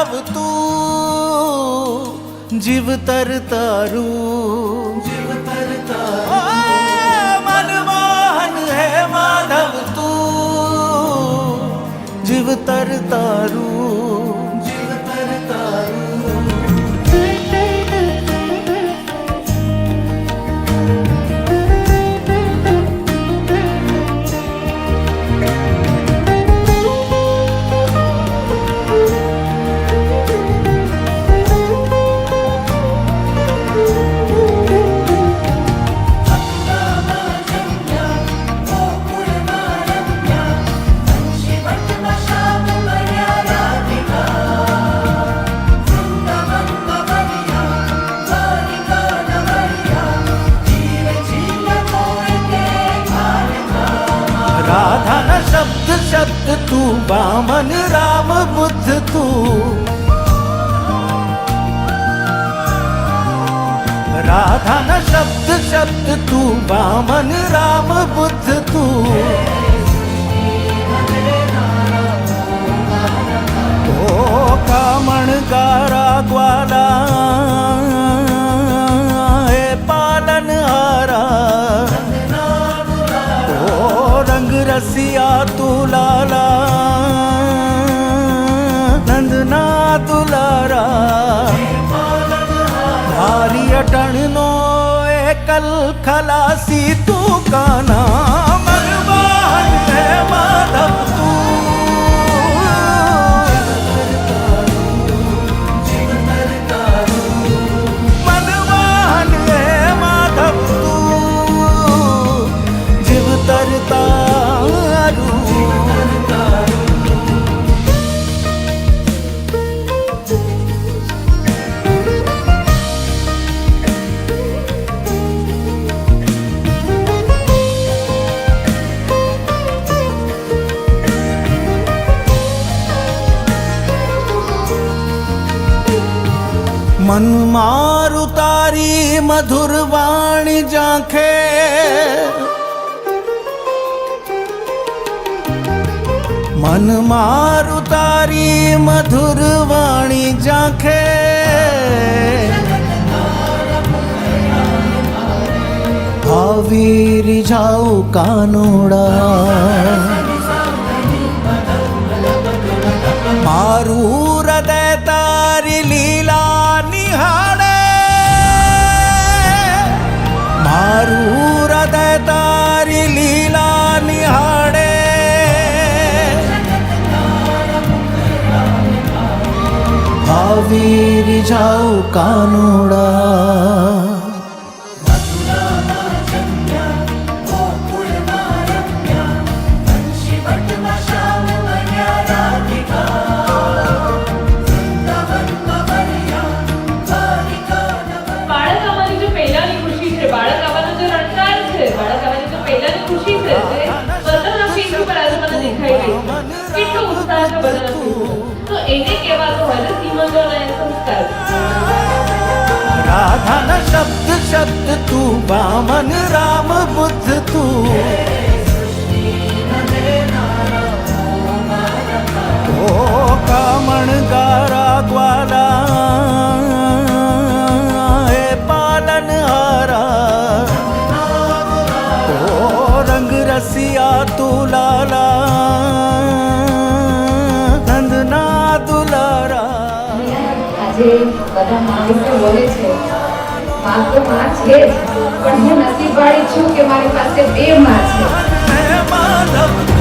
माधव तू जीवतर तारू मनमोहन है माधव तू जीवतर तारू राधा न शब्द शब्द तू वामन राम बुद्ध तू राधा न शब्द शब्द तू वामन राम बुद्ध तू ओ कामण गारा ग्वाला हे पालन हारा रसिया तू लाला नंदना दुलारा भारी अटण नो एकल खलासी तू काना मनमोहन है माधव तू मनमोहन है माधव तू जीवतर मन मारु तारी मधुर वाणी जांखे मन मारु तारी मधुर वाणी जांखे भावी रिझाऊ कानोड़ा मारू हृदय तारी लीला निहाड़े मारू हृदय तारी लीला निहाड़े भावी रिझाऊ कानोड़ा राधा न शब्द शब्द तू वामन राम बुद्ध तू ओ कामण गारा ग्वाला हे पालन हारा ओ रंग रसिया तू लाला नंदना दुलारा બધા માણસો બોલે છે માં તો માં છે જ પણ હું નસીબવાળી છું કે મારી પાસે બે માં છે